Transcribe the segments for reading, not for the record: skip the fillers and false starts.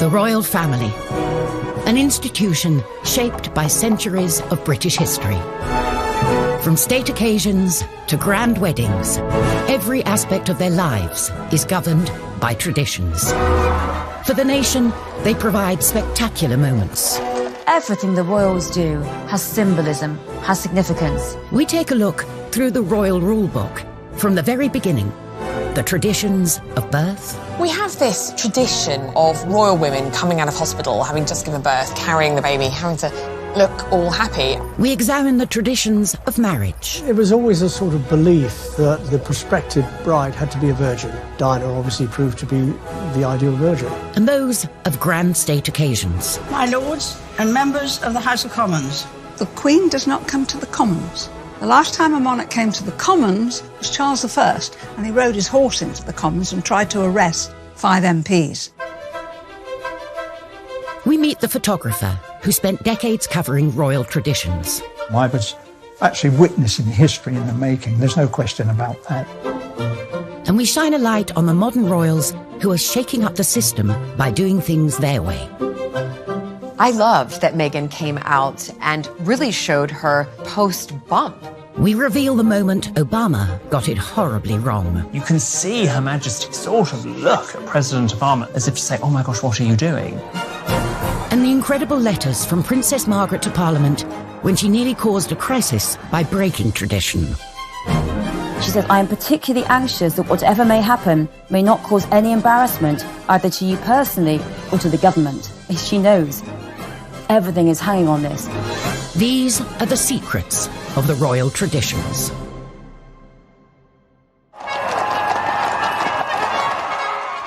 The royal family, an institution shaped by centuries of British history. From state occasions to grand weddings, every aspect of their lives is governed by traditions. For the nation, they provide spectacular moments. Everything the royals do has symbolism, has significance. We take a look through the royal rule book from the very beginning. The traditions of birth. We have this tradition of royal women coming out of hospital, having just given birth, carrying the baby, having to look all happy. We examine the traditions of marriage. It was always a sort of belief that the prospective bride had to be a virgin. Diana obviously proved to be the ideal virgin. And those of grand state occasions. My lords and members of the House of Commons. The Queen does not come to the Commons. The last time a monarch came to the Commons was Charles I, and he rode his horse into the Commons and tried to arrest 5 MPs. We meet the photographer who spent decades covering royal traditions. I was actually witnessing history in the making, there's no question about that. And we shine a light on the modern royals who are shaking up the system by doing things their way. I loved that Meghan came out and really showed her post-bump. We reveal the moment Obama got it horribly wrong. You can see Her Majesty sort of look at President Obama as if to say, oh my gosh, what are you doing? And the incredible letters from Princess Margaret to Parliament when she nearly caused a crisis by breaking tradition. She said, I am particularly anxious that whatever may happen may not cause any embarrassment either to you personally or to the government. As she knows, everything is hanging on this. These are the secrets of the royal traditions.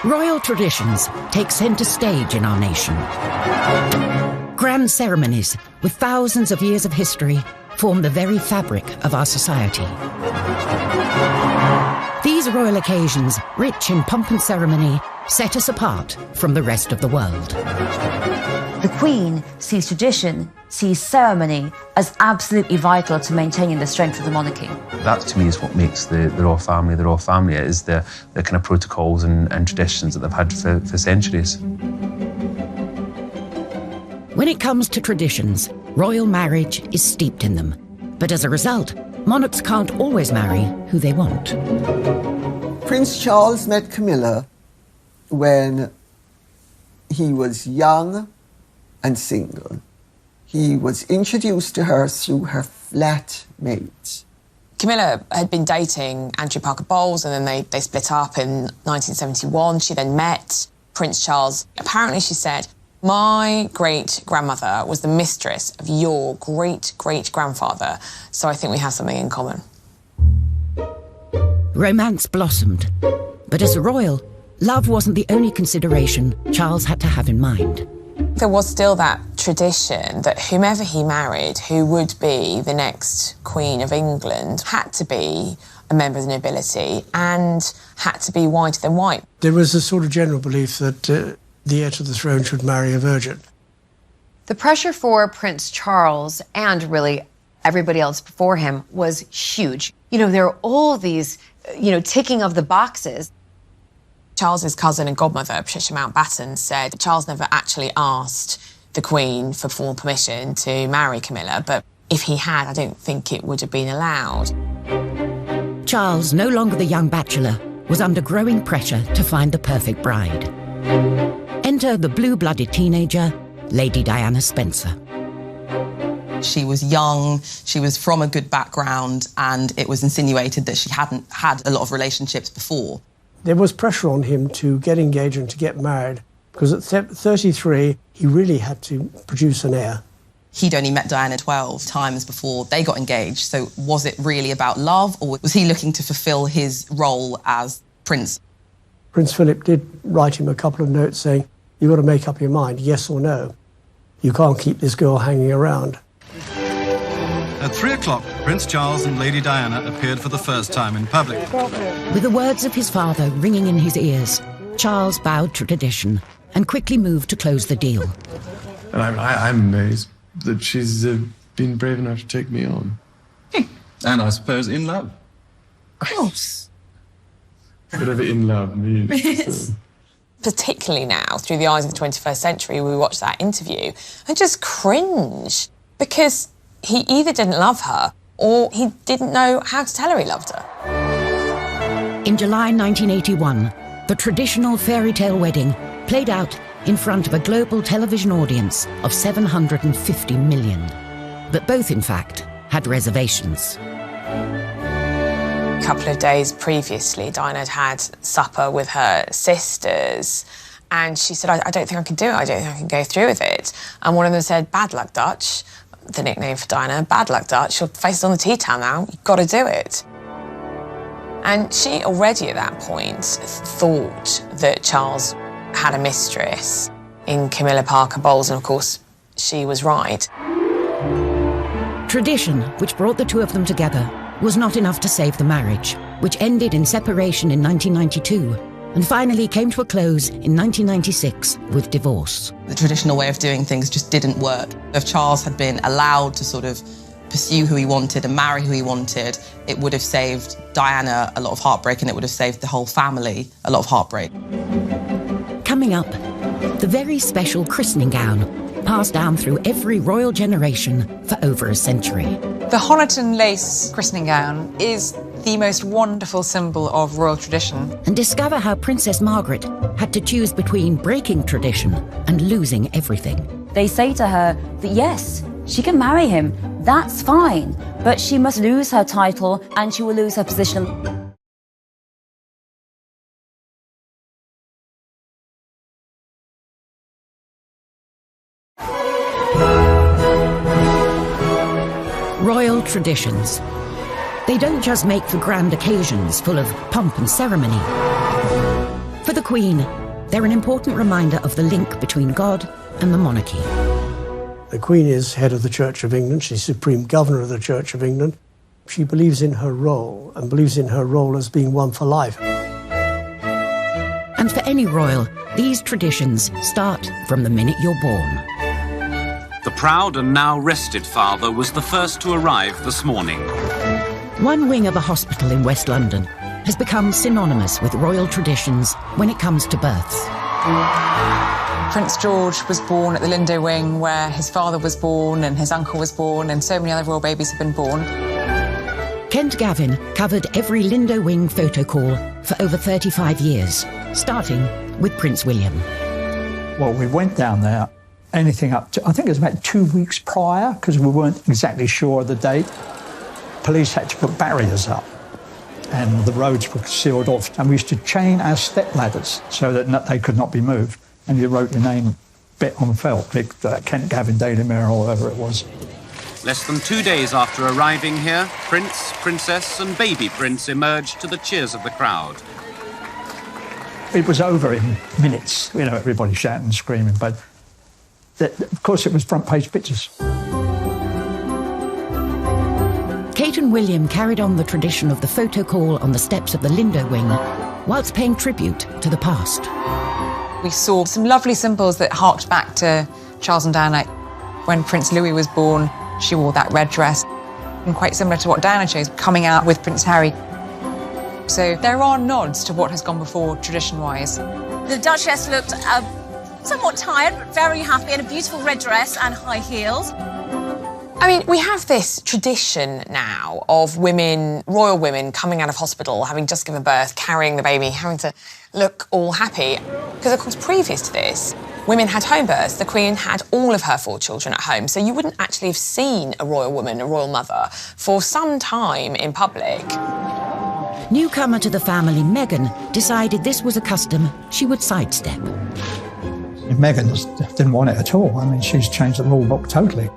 Royal traditions take centre stage in our nation. Grand ceremonies with thousands of years of history form the very fabric of our society. These royal occasions, rich in pomp and ceremony, set us apart from the rest of the world. The Queen sees tradition, sees ceremony as absolutely vital to maintaining the strength of the monarchy. That, to me, is what makes the royal family the royal family. It is the kind of protocols and traditions that they've had for centuries. When it comes to traditions, royal marriage is steeped in them. But as a result, monarchs can't always marry who they want. Prince Charles met Camilla when he was young and single. He was introduced to her through her flatmate. Camilla had been dating Andrew Parker Bowles, and then they split up in 1971. She then met Prince Charles. Apparently, she said, my great-grandmother was the mistress of your great-great-grandfather, so I think we have something in common. Romance blossomed. But as a royal, love wasn't the only consideration Charles had to have in mind. There was still that tradition that whomever he married, who would be the next Queen of England, had to be a member of the nobility and had to be whiter than white. There was a sort of general belief that the heir to the throne should marry a virgin. The pressure for Prince Charles, and really everybody else before him, was huge. You know, there are all these, ticking of the boxes. Charles's cousin and godmother, Patricia Mountbatten, said that Charles never actually asked the Queen for formal permission to marry Camilla, but if he had, I don't think it would have been allowed. Charles, no longer the young bachelor, was under growing pressure to find the perfect bride. Enter the blue-blooded teenager, Lady Diana Spencer. She was young, she was from a good background, and it was insinuated that she hadn't had a lot of relationships before. There was pressure on him to get engaged and to get married, because at 33, he really had to produce an heir. He'd only met Diana 12 times before they got engaged, so was it really about love, or was he looking to fulfil his role as prince? Prince Philip did write him a couple of notes saying, you've got to make up your mind, yes or no. You can't keep this girl hanging around. At 3 o'clock, Prince Charles and Lady Diana appeared for the first time in public. With the words of his father ringing in his ears, Charles bowed to tradition and quickly moved to close the deal. And I'm amazed that she's been brave enough to take me on. And I suppose in love. Of course. Whatever in love means. particularly now, through the eyes of the 21st century, we watch that interview and just cringe, because he either didn't love her or he didn't know how to tell her he loved her. In July 1981, the traditional fairy tale wedding played out in front of a global television audience of 750 million. But both, in fact, had reservations. A couple of days previously, Diana had had supper with her sisters, and she said, I don't think I can do it, I don't think I can go through with it. And one of them said, "Bad luck, Dutch," the nickname for Diana, "Bad luck, Dutch, your face is on the tea towel now, you've got to do it." And she already at that point thought that Charles had a mistress in Camilla Parker Bowles, and of course, she was right. Tradition, which brought the two of them together, was not enough to save the marriage, which ended in separation in 1992 and finally came to a close in 1996 with divorce. The traditional way of doing things just didn't work. If Charles had been allowed to sort of pursue who he wanted and marry who he wanted, it would have saved Diana a lot of heartbreak, and it would have saved the whole family a lot of heartbreak. Coming up, the very special christening gown, passed down through every royal generation for over a century. The Honiton lace christening gown is the most wonderful symbol of royal tradition. And discover how Princess Margaret had to choose between breaking tradition and losing everything. They say to her that yes, she can marry him, that's fine, but she must lose her title and she will lose her position. Royal traditions. They don't just make for grand occasions full of pomp and ceremony. For the Queen, they're an important reminder of the link between God and the monarchy. The Queen is head of the Church of England. She's Supreme Governor of the Church of England. She believes in her role, and believes in her role as being one for life. And for any royal, these traditions start from the minute you're born. The proud and now rested father was the first to arrive this morning. One wing of a hospital in West London has become synonymous with royal traditions when it comes to births. Prince George was born at the Lindo Wing, where his father was born and his uncle was born, and so many other royal babies have been born. Kent Gavin covered every Lindo Wing photo call for over 35 years, starting with Prince William. Well, we went down there, anything up to, I think it was about 2 weeks prior, because we weren't exactly sure of the date. Police had to put barriers up, and the roads were sealed off, and we used to chain our step ladders so that they could not be moved. And you wrote your name bit on felt, Kent Gavin, Daily Mirror, or whatever it was. Less than 2 days after arriving here, Prince, Princess and baby Prince emerged to the cheers of the crowd. It was over in minutes, you know, everybody shouting and screaming, but of course it was front page pictures. Kate and William carried on the tradition of the photo call on the steps of the Lindo Wing, whilst paying tribute to the past. We saw some lovely symbols that harked back to Charles and Diana. When Prince Louis was born, she wore that red dress, and quite similar to what Diana chose, coming out with Prince Harry. So there are nods to what has gone before, tradition-wise. The Duchess looked somewhat tired, but very happy in a beautiful red dress and high heels. I mean, we have this tradition now of women, royal women, coming out of hospital, having just given birth, carrying the baby, having to look all happy. Because, of course, previous to this, women had home births. The Queen had all of her 4 children at home, so you wouldn't actually have seen a royal woman, a royal mother, for some time in public. Newcomer to the family, Meghan, decided this was a custom she would sidestep. Meghan didn't want it at all. I mean, she's changed the rule book totally.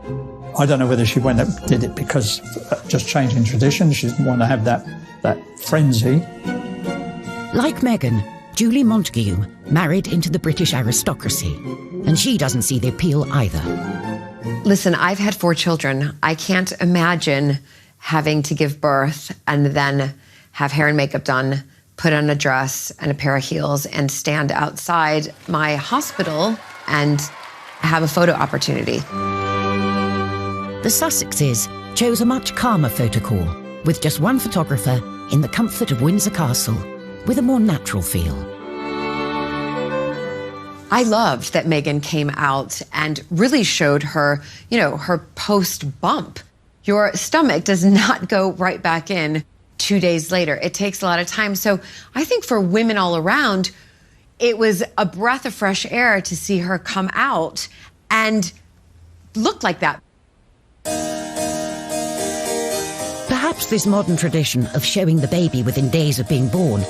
I don't know whether she went and did it because just changing tradition. She didn't want to have that frenzy. Like Meghan, Julie Montagu married into the British aristocracy, and she doesn't see the appeal either. Listen, I've had 4 children. I can't imagine having to give birth and then have hair and makeup done, put on a dress and a pair of heels, and stand outside my hospital and have a photo opportunity. The Sussexes chose a much calmer photo call, with just one photographer in the comfort of Windsor Castle, with a more natural feel. I loved that Meghan came out and really showed her, her post-bump. Your stomach does not go right back in 2 days later. It takes a lot of time. So I think for women all around, it was a breath of fresh air to see her come out and look like that. Perhaps this modern tradition of showing the baby within days of being born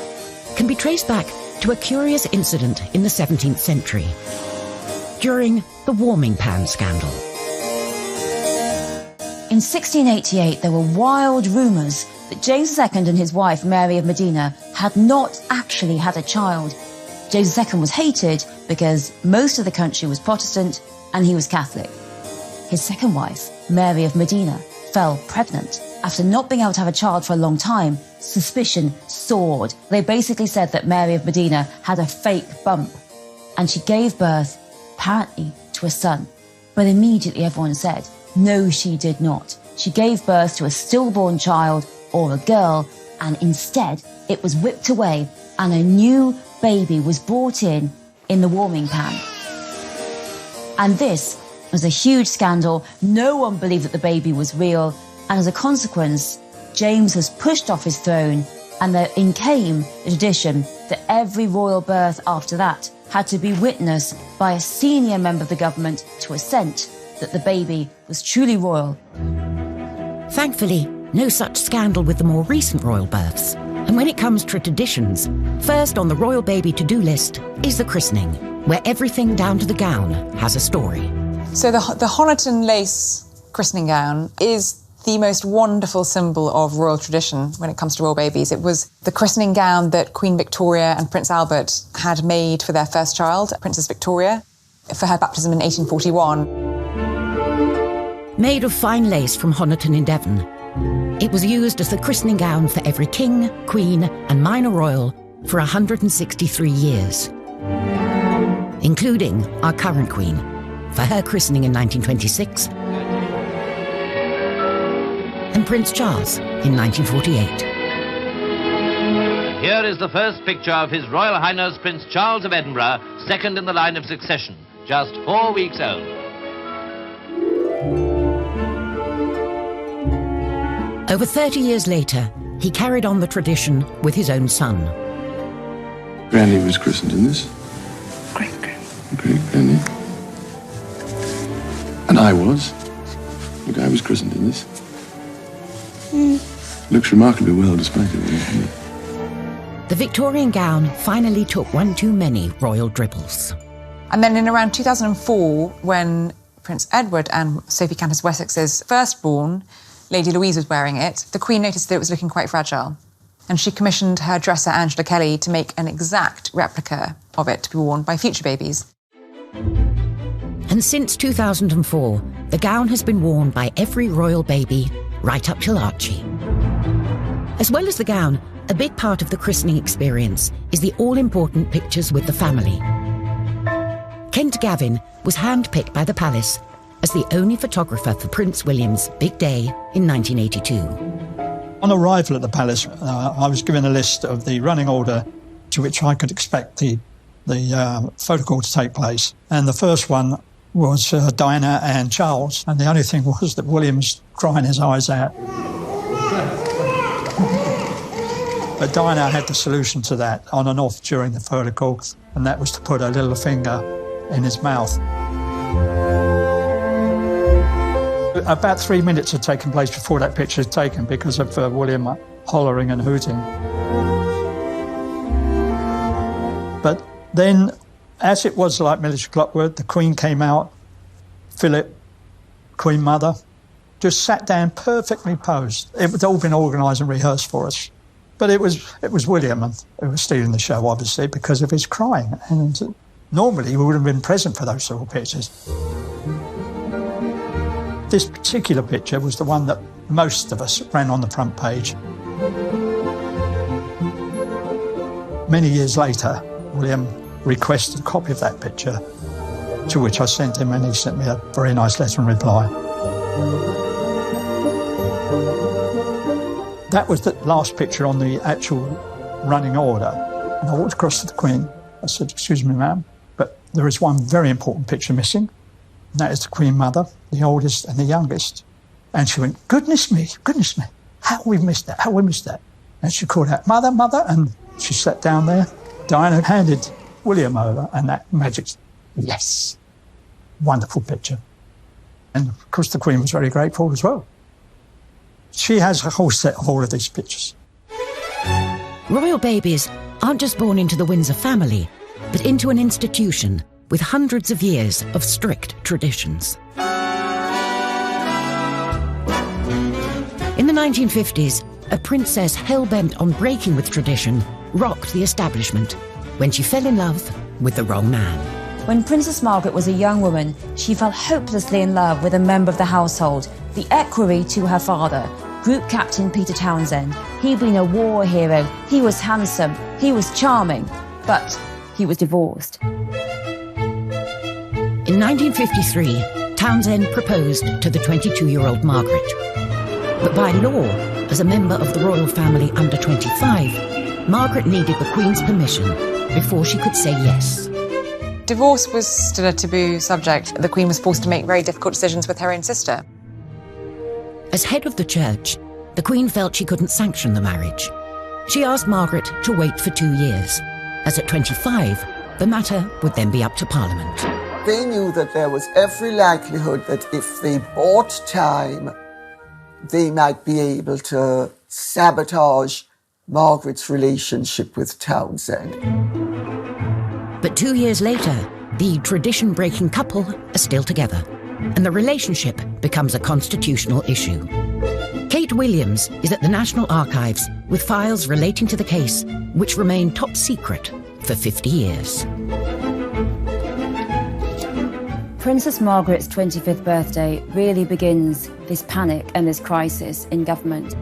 can be traced back to a curious incident in the 17th century, during the warming pan scandal. In 1688, there were wild rumours that James II and his wife, Mary of Modena, had not actually had a child. James II was hated because most of the country was Protestant and he was Catholic. His second wife, Mary of Modena, fell pregnant. After not being able to have a child for a long time, suspicion soared. They basically said that Mary of Modena had a fake bump, and she gave birth, apparently, to a son. But immediately everyone said, no, she did not. She gave birth to a stillborn child, or a girl, and instead it was whipped away, and a new baby was brought in the warming pan. And this was a huge scandal. No one believed that the baby was real. And as a consequence, James was pushed off his throne, and in came the tradition that every royal birth after that had to be witnessed by a senior member of the government to assent that the baby was truly royal. Thankfully, no such scandal with the more recent royal births. And when it comes to traditions, first on the royal baby to-do list is the christening, where everything down to the gown has a story. So the Honiton lace christening gown is the most wonderful symbol of royal tradition when it comes to royal babies. It was the christening gown that Queen Victoria and Prince Albert had made for their first child, Princess Victoria, for her baptism in 1841. Made of fine lace from Honiton in Devon, it was used as the christening gown for every king, queen and minor royal for 163 years, including our current queen, for her christening in 1926, and Prince Charles in 1948. Here is the first picture of His Royal Highness Prince Charles of Edinburgh, second in the line of succession, just 4 weeks old. Over 30 years later, he carried on the tradition with his own son. Granny was christened in this. Great-granny. And I was. Look, I was christened in this. Looks remarkably well despite it, doesn't it? The Victorian gown finally took one too many royal dribbles. And then in around 2004, when Prince Edward and Sophie Countess of Wessex's firstborn, Lady Louise, was wearing it, the Queen noticed that it was looking quite fragile. And she commissioned her dresser, Angela Kelly, to make an exact replica of it to be worn by future babies. And since 2004, the gown has been worn by every royal baby, right up till Archie. As well as the gown, a big part of the christening experience is the all-important pictures with the family. Kent Gavin was handpicked by the palace as the only photographer for Prince William's big day in 1982. On arrival at the palace, I was given a list of the running order to which I could expect the photo call to take place. And the first one was Diana and Charles, and the only thing was that William's crying his eyes out. But Diana had the solution to that on and off during the photo call, and that was to put her little finger in his mouth. About 3 minutes had taken place before that picture was taken because of William hollering and hooting. But then, as it was like military clockwork, the Queen came out, Philip, Queen Mother, just sat down perfectly posed. It had all been organised and rehearsed for us. But it was William who was stealing the show, obviously, because of his crying. And normally we would have been present for those sort of pictures. This particular picture was the one that most of us ran on the front page. Many years later, William requested a copy of that picture, to which I sent him, and he sent me a very nice letter in reply. That was the last picture on the actual running order. And I walked across to the Queen. I said, "Excuse me, ma'am, but There is one very important picture missing, and that is the Queen Mother, the oldest and the youngest. And she went, goodness me, how have we missed that, And she called out, mother, mother, and she sat down there. Diana handed William over, and that magic, yes, wonderful picture. And of course the Queen was very grateful as well. She has a whole set of all of these pictures. Royal babies aren't just born into the Windsor family, but into an institution with hundreds of years of strict traditions. In the 1950s, a princess hell-bent on breaking with tradition rocked the establishment when she fell in love with the wrong man. When Princess Margaret was a young woman, she fell hopelessly in love with a member of the household, the equerry to her father, Group Captain Peter Townsend. He'd been a war hero, he was handsome, he was charming, but he was divorced. In 1953, Townsend proposed to the 22-year-old Margaret. But by law, as a member of the royal family under 25, Margaret needed the Queen's permission before she could say yes. Divorce was still a taboo subject. The Queen was forced to make very difficult decisions with her own sister. As head of the church, the Queen felt she couldn't sanction the marriage. She asked Margaret to wait for 2 years, as at 25, the matter would then be up to Parliament. They knew that there was every likelihood that if they bought time, they might be able to sabotage Margaret's relationship with Townsend. But 2 years later, the tradition-breaking couple are still together, and the relationship becomes a constitutional issue. Kate Williams is at the National Archives with files relating to the case, which remain top secret for 50 years. Princess Margaret's 25th birthday really begins this panic and this crisis in government.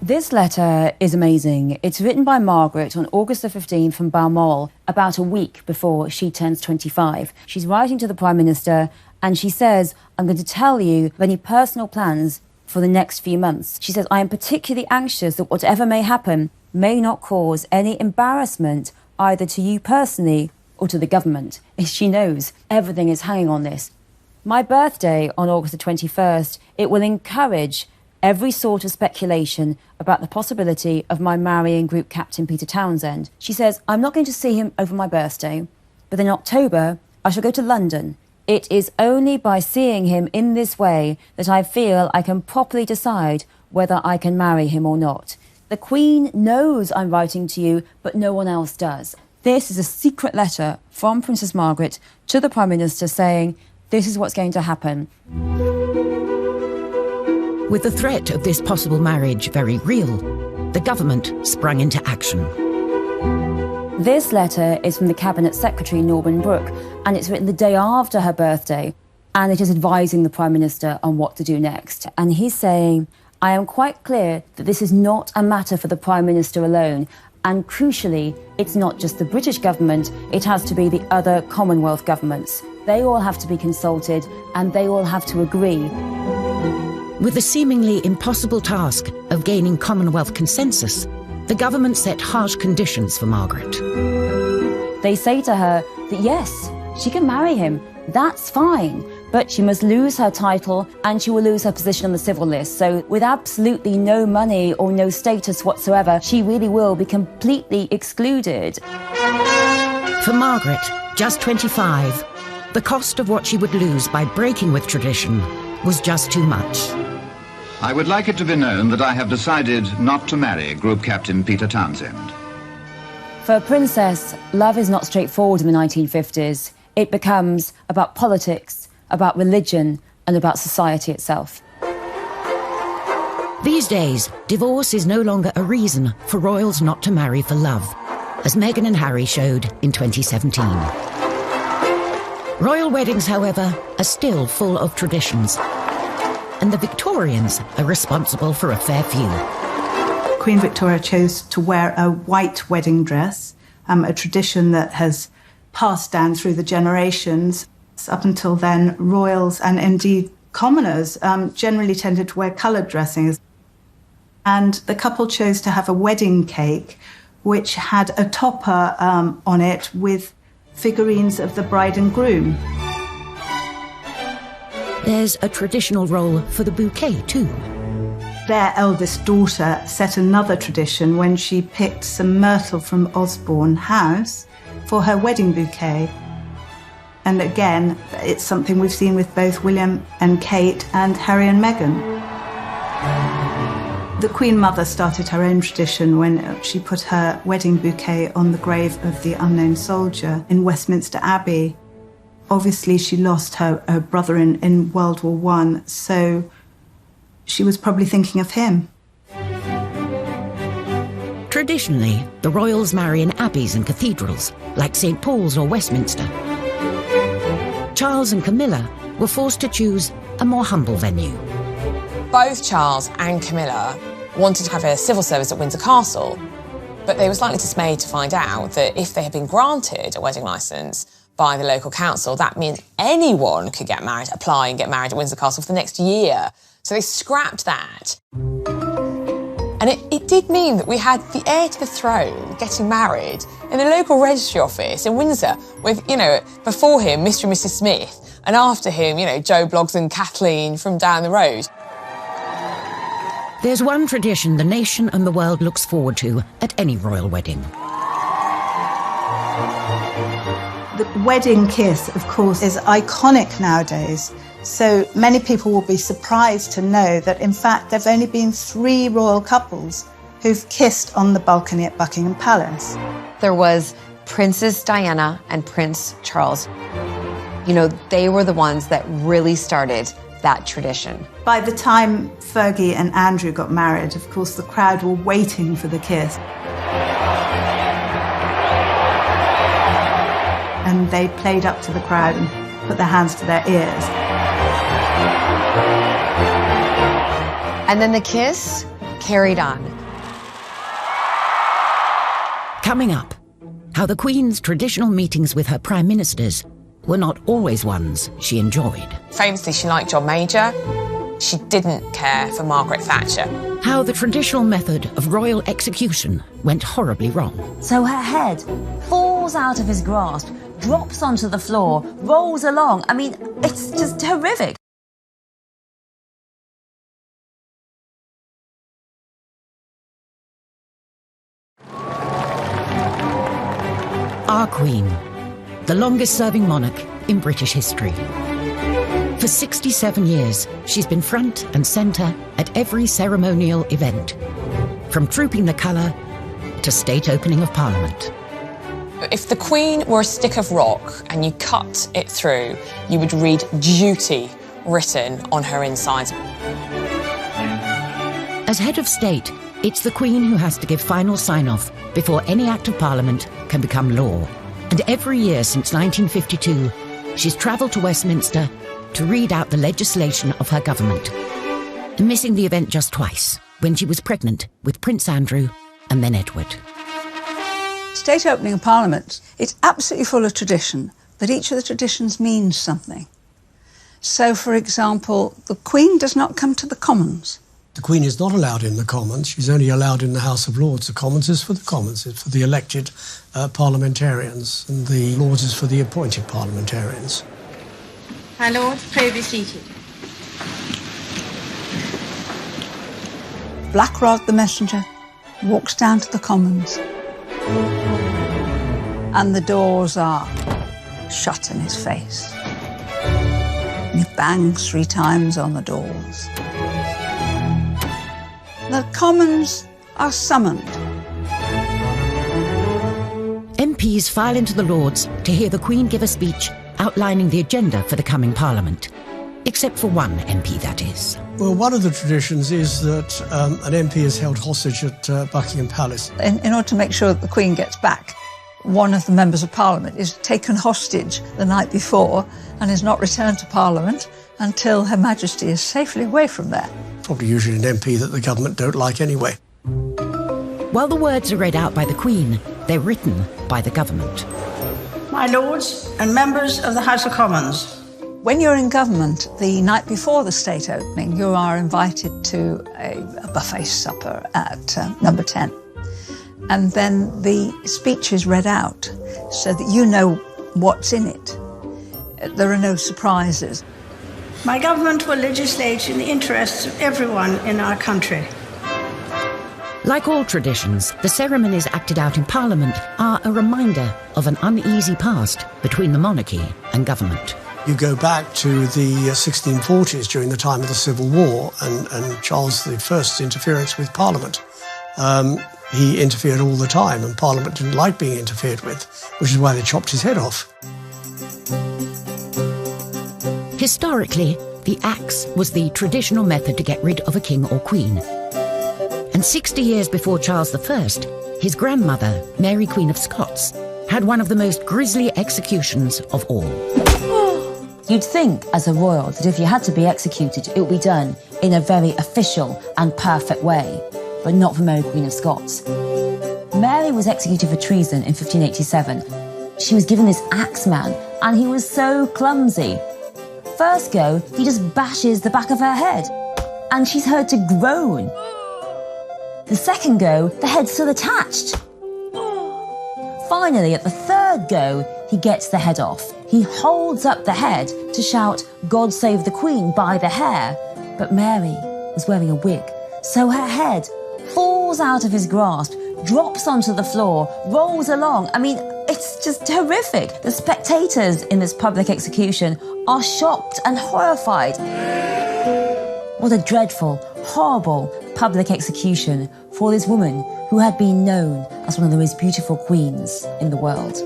This letter is amazing. It's written by Margaret on August the 15th from Balmoral, about a week before she turns 25. She's writing to the Prime Minister and she says, I'm going to tell you of any personal plans for the next few months. She says, I am particularly anxious that whatever may happen may not cause any embarrassment either to you personally or to the government. She knows everything is hanging on this. My birthday on August the 21st, it will encourage every sort of speculation about the possibility of my marrying Group Captain Peter Townsend. She says, I'm not going to see him over my birthday, but in October, I shall go to London. It is only by seeing him in this way that I feel I can properly decide whether I can marry him or not. The Queen knows I'm writing to you, but no one else does. This is a secret letter from Princess Margaret to the Prime Minister saying, this is what's going to happen. With the threat of this possible marriage very real, the government sprung into action. This letter is from the Cabinet Secretary, Norman Brooke, and it's written the day after her birthday, and it is advising the Prime Minister on what to do next. And he's saying, I am quite clear that this is not a matter for the Prime Minister alone, and crucially, it's not just the British government, it has to be the other Commonwealth governments. They all have to be consulted, and they all have to agree. With the seemingly impossible task of gaining Commonwealth consensus, the government set harsh conditions for Margaret. They say to her that yes, she can marry him, that's fine, but she must lose her title and she will lose her position on the civil list. So with absolutely no money or no status whatsoever, she really will be completely excluded. For Margaret, just 25, the cost of what she would lose by breaking with tradition was just too much. I would like it to be known that I have decided not to marry Group Captain Peter Townsend. For a princess, love is not straightforward in the 1950s. It becomes about politics, about religion, and about society itself. These days, divorce is no longer a reason for royals not to marry for love, as Meghan and Harry showed in 2017. Royal weddings, however, are still full of traditions, and the Victorians are responsible for a fair few. Queen Victoria chose to wear a white wedding dress, a tradition that has passed down through the generations. Up until then, royals and indeed commoners generally tended to wear coloured dressings. And the couple chose to have a wedding cake which had a topper on it with figurines of the bride and groom. There's a traditional role for the bouquet too. Their eldest daughter set another tradition when she picked some myrtle from Osborne House for her wedding bouquet. And again, it's something we've seen with both William and Kate and Harry and Meghan. The Queen Mother started her own tradition when she put her wedding bouquet on the grave of the unknown soldier in Westminster Abbey. Obviously, she lost her brother in World War I, so she was probably thinking of him. Traditionally, the royals marry in abbeys and cathedrals, like St. Paul's or Westminster. Charles and Camilla were forced to choose a more humble venue. Both Charles and Camilla wanted to have a civil service at Windsor Castle, but they were slightly dismayed to find out that if they had been granted a wedding licence by the local council, that meant anyone could get married, apply and get married at Windsor Castle for the next year. So they scrapped that. And it did mean that we had the heir to the throne getting married in the local registry office in Windsor with, before him, Mr. and Mrs. Smith, and after him, Joe Bloggs and Kathleen from down the road. There's one tradition the nation and the world looks forward to at any royal wedding. The wedding kiss, of course, is iconic nowadays. So many people will be surprised to know that, in fact, there have only been 3 royal couples who've kissed on the balcony at Buckingham Palace. There was Princess Diana and Prince Charles. They were the ones that really started that tradition. By the time Fergie and Andrew got married, of course, the crowd were waiting for the kiss. And they played up to the crowd and put their hands to their ears. And then the kiss carried on. Coming up, how the Queen's traditional meetings with her prime ministers were not always ones she enjoyed. Famously, she liked John Major. She didn't care for Margaret Thatcher. How the traditional method of royal execution went horribly wrong. So her head falls out of his grasp, drops onto the floor, rolls along. I mean, it's just horrific. Our Queen, the longest-serving monarch in British history. For 67 years, she's been front and centre at every ceremonial event, from trooping the colour to state opening of Parliament. If the Queen were a stick of rock and you cut it through, you would read duty written on her insides. As head of state, it's the Queen who has to give final sign-off before any act of Parliament can become law. And every year since 1952, she's travelled to Westminster to read out the legislation of her government, missing the event just twice, when she was pregnant with Prince Andrew and then Edward. State opening of Parliament, it's absolutely full of tradition, but each of the traditions means something. So, for example, the Queen does not come to the Commons. The Queen is not allowed in the Commons. She's only allowed in the House of Lords. The Commons is for the Commons. It's for the elected parliamentarians, and the Lords is for the appointed parliamentarians. My Lord, pray be seated. Black Rod the messenger walks down to the Commons, and the doors are shut in his face. And he bangs 3 times on the doors. The Commons are summoned. MPs file into the Lords to hear the Queen give a speech outlining the agenda for the coming Parliament. Except for one MP, that is. Well, one of the traditions is that an MP is held hostage at Buckingham Palace. In order to make sure that the Queen gets back, one of the members of Parliament is taken hostage the night before and is not returned to Parliament until Her Majesty is safely away from there. Probably usually an MP that the government don't like anyway. While the words are read out by the Queen, they're written by the government. My Lords and members of the House of Commons. When you're in government, the night before the state opening, you are invited to a buffet supper at number 10. And then the speech is read out so that you know what's in it. There are no surprises. My government will legislate in the interests of everyone in our country. Like all traditions, the ceremonies acted out in Parliament are a reminder of an uneasy past between the monarchy and government. You go back to the 1640s during the time of the Civil War and Charles I's interference with Parliament. He interfered all the time, and Parliament didn't like being interfered with, which is why they chopped his head off. Historically, the axe was the traditional method to get rid of a king or queen. And 60 years before Charles I, his grandmother, Mary Queen of Scots, had one of the most grisly executions of all. You'd think, as a royal, that if you had to be executed, it would be done in a very official and perfect way, but not for Mary Queen of Scots. Mary was executed for treason in 1587. She was given this axe man, and he was so clumsy. First go, he just bashes the back of her head, and she's heard to groan. The second go, the head's still attached. Finally, at the third go, he gets the head off. He holds up the head to shout, "God save the Queen," by the hair. But Mary was wearing a wig, so her head falls out of his grasp, drops onto the floor, rolls along. I mean, it's just horrific. The spectators in this public execution are shocked and horrified. What a dreadful, horrible public execution for this woman who had been known as one of the most beautiful queens in the world.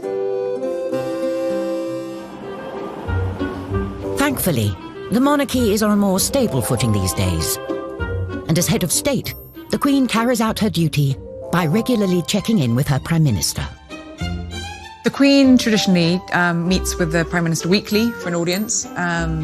Thankfully, the monarchy is on a more stable footing these days. And as head of state, the Queen carries out her duty by regularly checking in with her Prime Minister. The Queen traditionally meets with the Prime Minister weekly for an audience,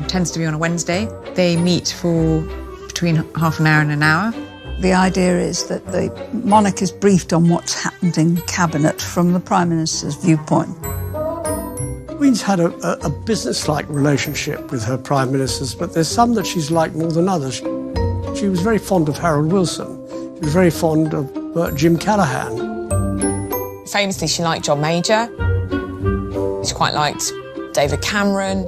tends to be on a Wednesday. They meet for between half an hour and an hour. The idea is that the monarch is briefed on what's happened in Cabinet from the Prime Minister's viewpoint. The Queen's had a business-like relationship with her Prime Ministers, but there's some that she's liked more than others. She was very fond of Harold Wilson. She was very fond of Jim Callaghan. Famously, she liked John Major. She quite liked David Cameron.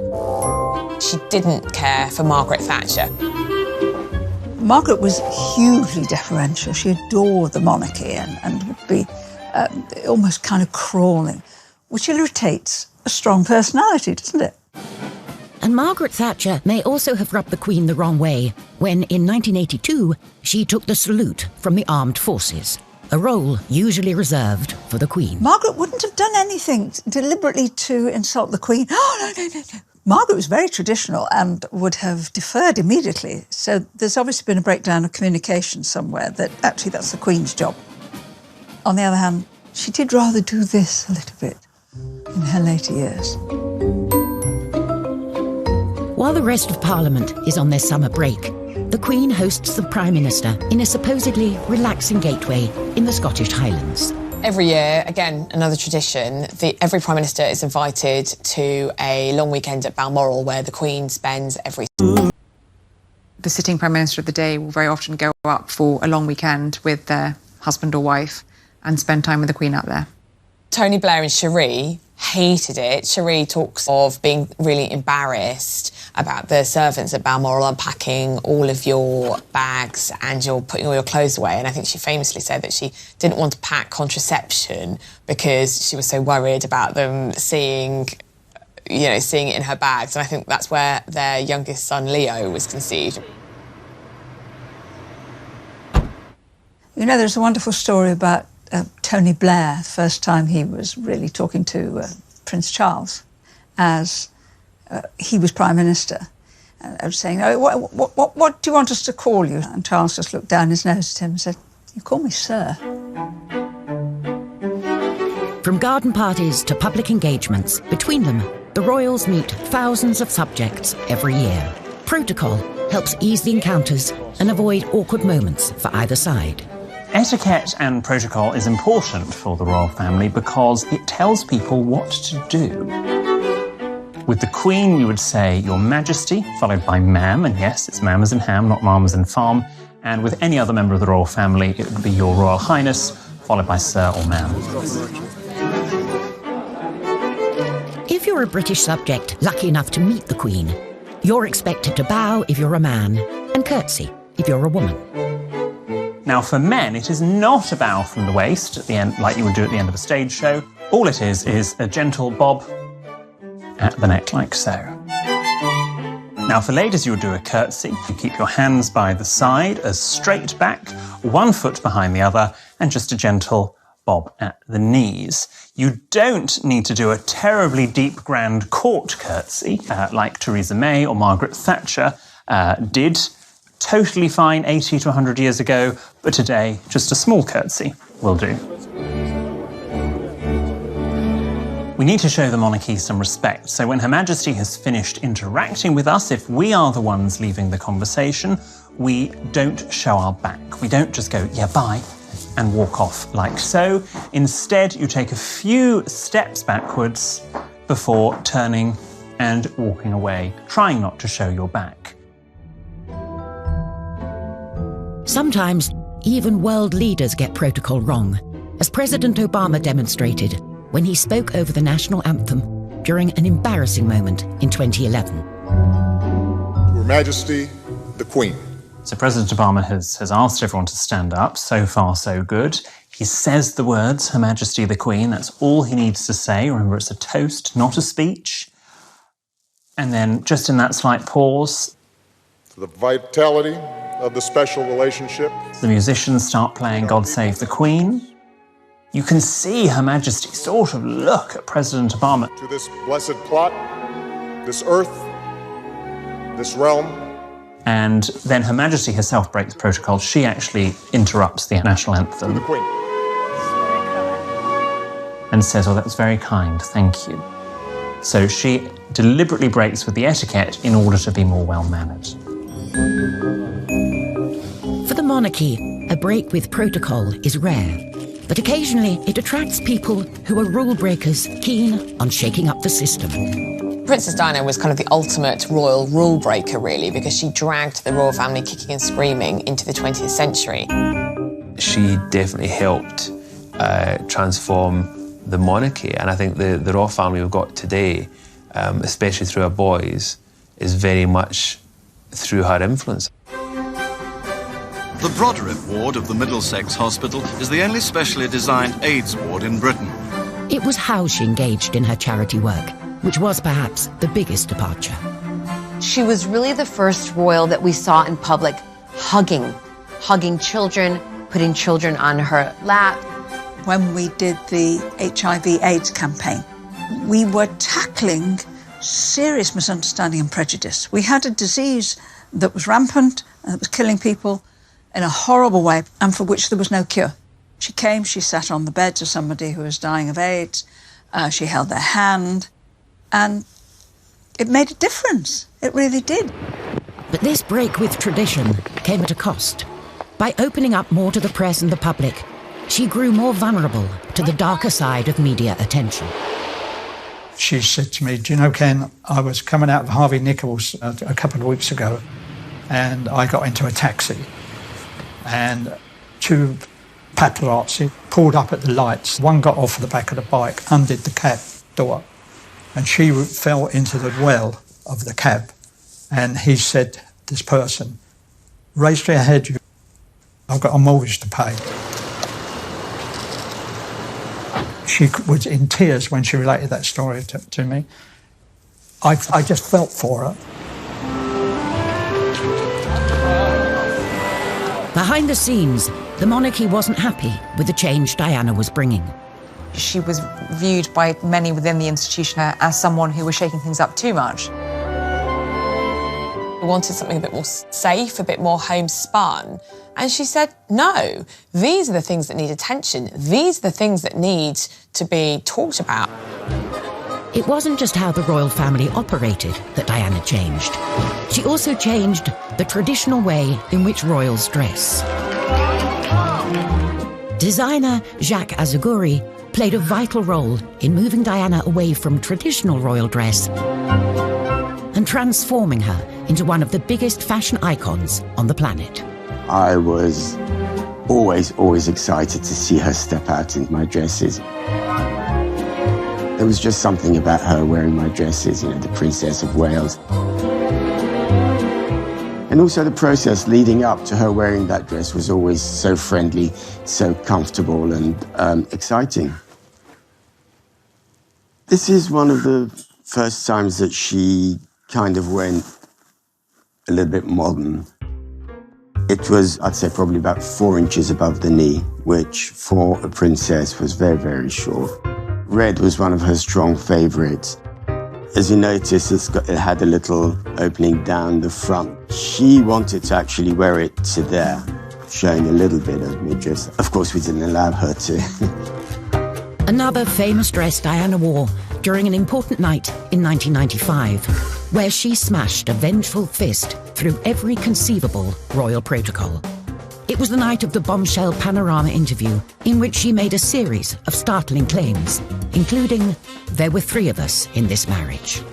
She didn't care for Margaret Thatcher. Margaret was hugely deferential. She adored the monarchy and would be almost kind of crawling, which irritates a strong personality, doesn't it? And Margaret Thatcher may also have rubbed the Queen the wrong way when, in 1982, she took the salute from the armed forces, a role usually reserved for the Queen. Margaret wouldn't have done anything deliberately to insult the Queen. Oh, no. Margaret was very traditional and would have deferred immediately. So there's obviously been a breakdown of communication somewhere that actually that's the Queen's job. On the other hand, she did rather do this a little bit in her later years. While the rest of Parliament is on their summer break, the Queen hosts the Prime Minister in a supposedly relaxing gateway in the Scottish Highlands. Every year, again, another tradition, every Prime Minister is invited to a long weekend at Balmoral where the Queen spends every... The sitting Prime Minister of the day will very often go up for a long weekend with their husband or wife and spend time with the Queen out there. Tony Blair and Cherie hated it. Cherie talks of being really embarrassed about the servants at Balmoral unpacking all of your bags and you're putting all your clothes away. And I think she famously said that she didn't want to pack contraception because she was so worried about them seeing it in her bags. And I think that's where their youngest son, Leo, was conceived. You know, there's a wonderful story about Tony Blair, the first time he was really talking to Prince Charles as he was Prime Minister. And I was saying, "Oh, what do you want us to call you?" And Charles just looked down his nose at him and said, "You call me Sir." From garden parties to public engagements, between them, the royals meet thousands of subjects every year. Protocol helps ease the encounters and avoid awkward moments for either side. Etiquette and protocol is important for the royal family because it tells people what to do. With the Queen, you would say Your Majesty, followed by Ma'am, and yes, it's Ma'am as in ham, not Ma'am as in farm. And with any other member of the royal family, it would be Your Royal Highness, followed by Sir or Ma'am. If you're a British subject lucky enough to meet the Queen, you're expected to bow if you're a man and curtsy if you're a woman. Now, for men, it is not a bow from the waist at the end, like you would do at the end of a stage show. All it is a gentle bob at the neck, like so. Now, for ladies, you'll do a curtsy. You keep your hands by the side, as straight back, one foot behind the other, and just a gentle bob at the knees. You don't need to do a terribly deep, grand court curtsy, like Theresa May or Margaret Thatcher did. Totally fine 80 to 100 years ago, but today, just a small curtsy will do. We need to show the monarchy some respect, so when Her Majesty has finished interacting with us, if we are the ones leaving the conversation, we don't show our back. We don't just go, yeah, bye, and walk off like so. Instead, you take a few steps backwards before turning and walking away, trying not to show your back. Sometimes, even world leaders get protocol wrong, as President Obama demonstrated when he spoke over the national anthem during an embarrassing moment in 2011. To Her Majesty, the Queen. So President Obama has asked everyone to stand up. So far, so good. He says the words, Her Majesty the Queen. That's all he needs to say. Remember, it's a toast, not a speech. And then, just in that slight pause, To the vitality of the special relationship. The musicians start playing God Save the Queen. You can see Her Majesty sort of look at President Obama. To this blessed plot, this earth, this realm. And then Her Majesty herself breaks protocol. She actually interrupts the national anthem. To the Queen. And says, oh, that was very kind, thank you. So she deliberately breaks with the etiquette in order to be more well-mannered. For the monarchy, a break with protocol is rare, but occasionally it attracts people who are rule breakers keen on shaking up the system. Princess Diana was kind of the ultimate royal rule breaker, really, because she dragged the royal family kicking and screaming into the 20th century. She definitely helped transform the monarchy, and I think the royal family we've got today, especially through our boys, is very much through her influence. The Broderick ward of the Middlesex Hospital is the only specially designed AIDS ward in Britain. It was how she engaged in her charity work, which was perhaps the biggest departure. She was really the first royal that we saw in public hugging children, putting children on her lap. When we did the HIV/AIDS campaign, we were tackling serious misunderstanding and prejudice. We had a disease that was rampant and that was killing people in a horrible way and for which there was no cure. She came, she sat on the bed of somebody who was dying of AIDS, she held their hand, and it made a difference. It really did. But this break with tradition came at a cost. By opening up more to the press and the public, she grew more vulnerable to the darker side of media attention. She said to me, do you know, Ken, I was coming out of Harvey Nichols a couple of weeks ago and I got into a taxi and two paparazzi pulled up at the lights. One got off the back of the bike, undid the cab door, and she fell into the well of the cab. And he said, this person, raise your head, I've got a mortgage to pay. She was in tears when she related that story to me. I just felt for her. Behind the scenes, the monarchy wasn't happy with the change Diana was bringing. She was viewed by many within the institution as someone who was shaking things up too much. We wanted something a bit more safe, a bit more homespun. And she said, no, these are the things that need attention. These are the things that need to be talked about. It wasn't just how the royal family operated that Diana changed. She also changed the traditional way in which royals dress. Designer Jacques Azuguri played a vital role in moving Diana away from traditional royal dress and transforming her into one of the biggest fashion icons on the planet. I was always excited to see her step out in my dresses. There was just something about her wearing my dresses, the Princess of Wales. And also the process leading up to her wearing that dress was always so friendly, so comfortable and exciting. This is one of the first times that she kind of went a little bit modern. It was, I'd say, probably about 4 inches above the knee, which for a princess was very, very short. Red was one of her strong favorites. As you notice, it had a little opening down the front. She wanted to actually wear it to there, showing a little bit of midriff. Of course, we didn't allow her to. Another famous dress Diana wore during an important night in 1995, where she smashed a vengeful fist through every conceivable royal protocol. It was the night of the bombshell Panorama interview, in which she made a series of startling claims, including, "There were 3 of us in this marriage."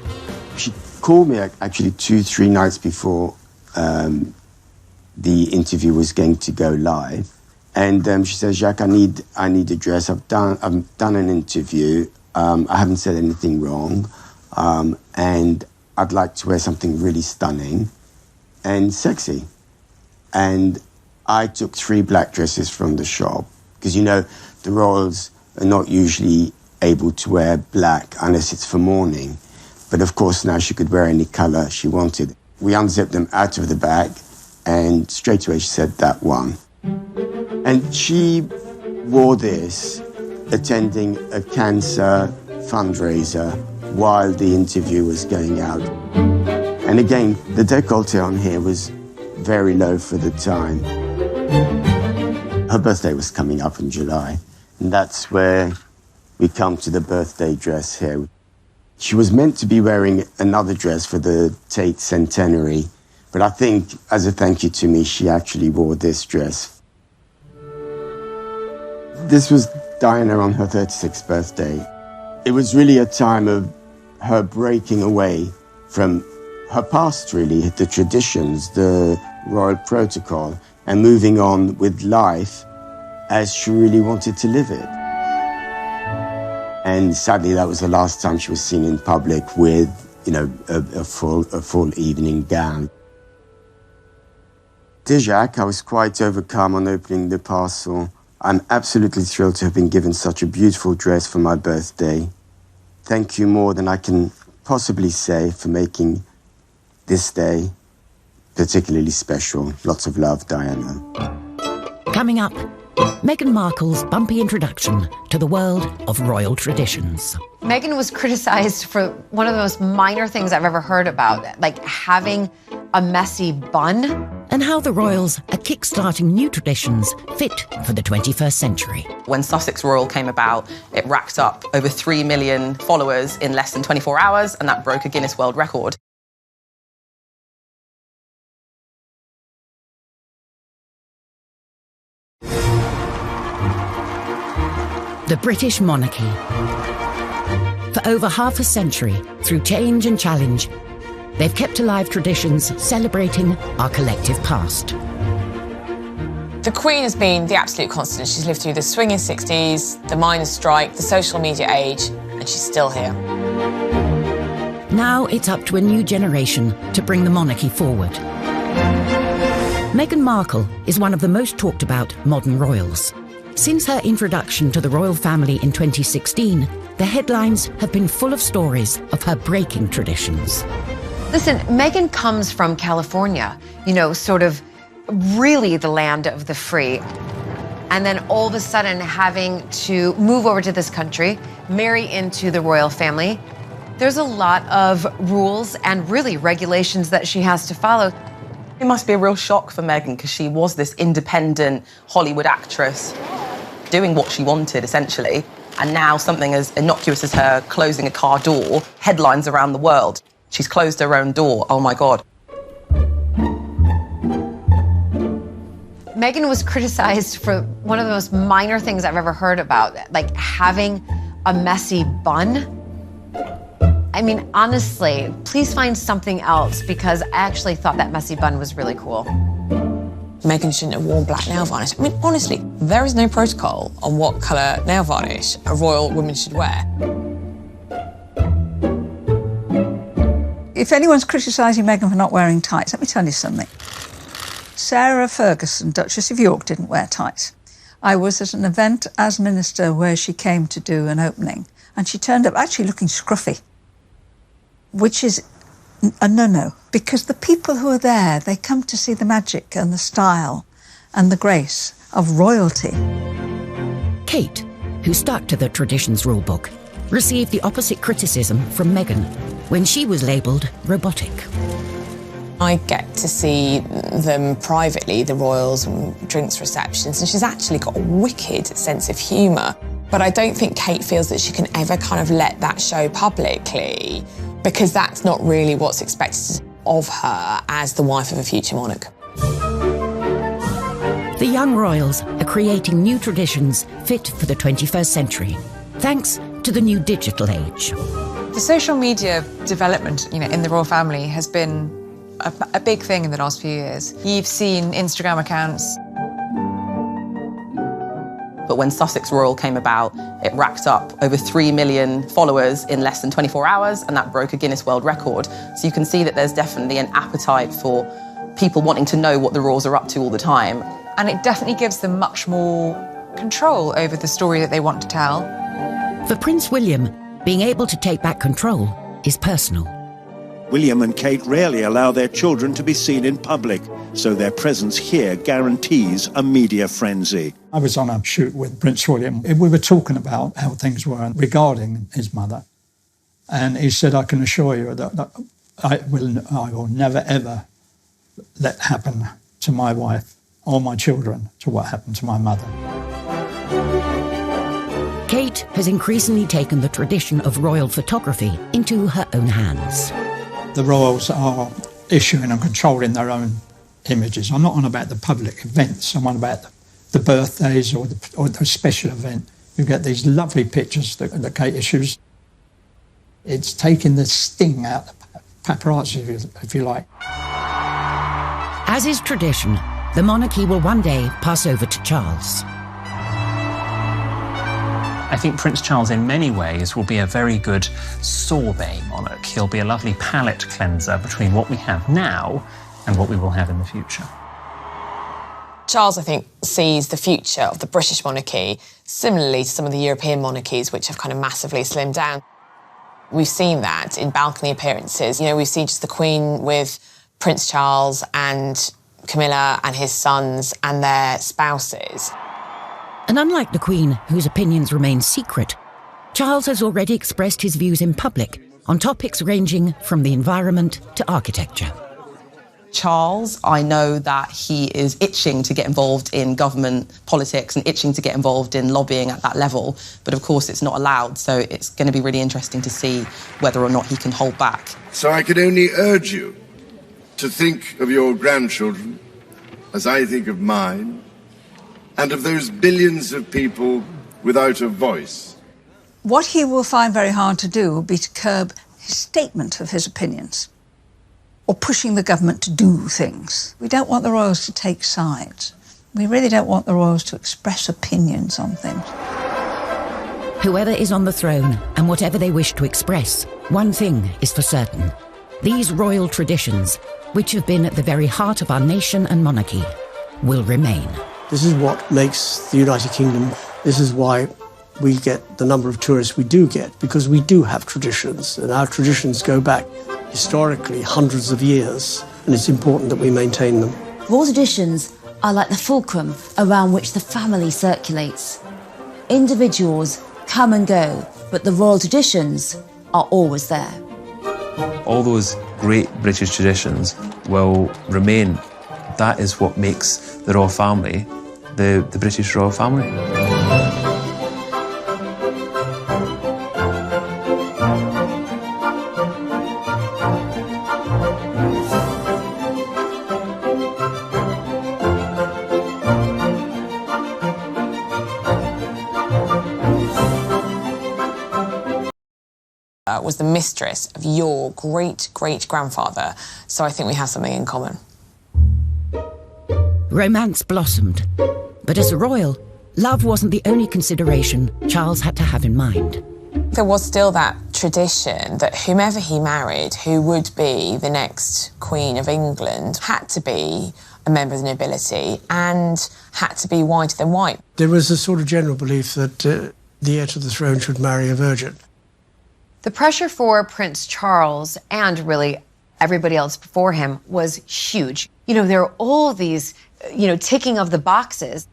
She called me actually 2-3 nights before the interview was going to go live. And she says, "Jacques, I need a dress. I've done an interview. I haven't said anything wrong. And I'd like to wear something really stunning and sexy." And I took 3 black dresses from the shop, because the royals are not usually able to wear black unless it's for mourning. But of course now she could wear any colour she wanted. We unzipped them out of the bag, and straight away she said, "That one." And she wore this attending a cancer fundraiser while the interview was going out. And again, the décolleté on here was very low for the time. Her birthday was coming up in July, and that's where we come to the birthday dress here. She was meant to be wearing another dress for the Tate centenary, but I think as a thank you to me, she actually wore this dress. This was Diana on her 36th birthday. It was really a time of her breaking away from her past, really, the traditions, the royal protocol, and moving on with life as she really wanted to live it. And sadly, that was the last time she was seen in public with, a full evening gown. Dear Jacques, I was quite overcome on opening the parcel. I'm absolutely thrilled to have been given such a beautiful dress for my birthday. Thank you more than I can possibly say for making this day particularly special. Lots of love, Diana. Coming up, Meghan Markle's bumpy introduction to the world of royal traditions. Meghan was criticized for one of the most minor things I've ever heard about, like having a messy bun. And how the royals are kick-starting new traditions fit for the 21st century. When Sussex Royal came about, it racked up over 3 million followers in less than 24 hours, and that broke a Guinness World Record. The British monarchy. For over half a century, through change and challenge, they've kept alive traditions celebrating our collective past. The Queen has been the absolute constant. She's lived through the swinging 60s, the miners' strike, the social media age, and she's still here. Now it's up to a new generation to bring the monarchy forward. Meghan Markle is one of the most talked about modern royals. Since her introduction to the royal family in 2016, the headlines have been full of stories of her breaking traditions. Listen, Meghan comes from California, sort of really the land of the free. And then all of a sudden having to move over to this country, marry into the royal family. There's a lot of rules and really regulations that she has to follow. It must be a real shock for Meghan, because she was this independent Hollywood actress doing what she wanted, essentially. And now something as innocuous as her closing a car door, headlines around the world. She's closed her own door. Oh, my God. Meghan was criticized for one of the most minor things I've ever heard about, like having a messy bun. I mean, honestly, please find something else, because I actually thought that messy bun was really cool. Meghan shouldn't have worn black nail varnish. I mean, honestly, there is no protocol on what colour nail varnish a royal woman should wear. If anyone's criticising Meghan for not wearing tights, let me tell you something. Sarah Ferguson, Duchess of York, didn't wear tights. I was at an event as minister where she came to do an opening, and she turned up actually looking scruffy, which is a no-no, because the people who are there, they come to see the magic and the style and the grace of royalty. Kate, who stuck to the traditions rulebook, received the opposite criticism from Meghan when she was labelled robotic. I get to see them privately, the royals, and drinks receptions, and she's actually got a wicked sense of humour. But I don't think Kate feels that she can ever kind of let that show publicly, because that's not really what's expected of her as the wife of a future monarch. The young royals are creating new traditions fit for the 21st century, thanks to the new digital age. The social media development, in the royal family has been a big thing in the last few years. You've seen Instagram accounts. But when Sussex Royal came about, it racked up over 3 million followers in less than 24 hours, and that broke a Guinness World Record. So you can see that there's definitely an appetite for people wanting to know what the royals are up to all the time. And it definitely gives them much more control over the story that they want to tell. For Prince William, being able to take back control is personal. William and Kate rarely allow their children to be seen in public, so their presence here guarantees a media frenzy. I was on a shoot with Prince William. We were talking about how things were regarding his mother. And he said, I can assure you that I will never, ever let happen to my wife or my children to what happened to my mother. Kate has increasingly taken the tradition of royal photography into her own hands. The royals are issuing and controlling their own images. I'm not on about the public events, I'm on about the birthdays or the special event. You get these lovely pictures that Kate issues. It's taking the sting out of paparazzi, if you like. As is tradition, the monarchy will one day pass over to Charles. I think Prince Charles, in many ways, will be a very good sorbet monarch. He'll be a lovely palate cleanser between what we have now and what we will have in the future. Charles, I think, sees the future of the British monarchy similarly to some of the European monarchies, which have kind of massively slimmed down. We've seen that in balcony appearances. We've seen just the Queen with Prince Charles and Camilla and his sons and their spouses. And unlike the Queen, whose opinions remain secret, Charles has already expressed his views in public on topics ranging from the environment to architecture. Charles, I know that he is itching to get involved in government politics and itching to get involved in lobbying at that level, but of course it's not allowed, so it's going to be really interesting to see whether or not he can hold back. So I can only urge you to think of your grandchildren as I think of mine, and of those billions of people without a voice. What he will find very hard to do will be to curb his statement of his opinions or pushing the government to do things. We don't want the royals to take sides. We really don't want the royals to express opinions on things. Whoever is on the throne and whatever they wish to express, one thing is for certain. These royal traditions, which have been at the very heart of our nation and monarchy, will remain. This is what makes the United Kingdom, this is why we get the number of tourists we do get, because we do have traditions, and our traditions go back historically hundreds of years, and it's important that we maintain them. Royal traditions are like the fulcrum around which the family circulates. Individuals come and go, but the royal traditions are always there. All those great British traditions will remain. That is what makes the royal family the British royal family. Was the mistress of your great-great-grandfather, so I think we have something in common. Romance blossomed, but as a royal, love wasn't the only consideration Charles had to have in mind. there was still that tradition that whomever he married, who would be the next Queen of England, had to be a member of the nobility and had to be whiter than white. There was a sort of general belief that the heir to the throne should marry a virgin. The pressure for Prince Charles, and really everybody else before him, was huge. You know, there are all these, ticking of the boxes.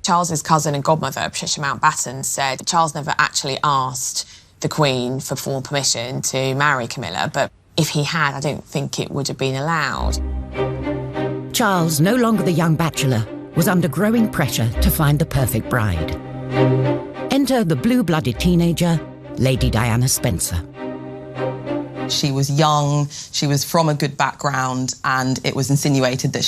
Charles's cousin and godmother, Patricia Mountbatten, said that Charles never actually asked the Queen for formal permission to marry Camilla, but if he had, I don't think it would have been allowed. Charles, no longer the young bachelor, was under growing pressure to find the perfect bride. Enter the blue-blooded teenager, Lady Diana Spencer. She was young, she was from a good background, and it was insinuated that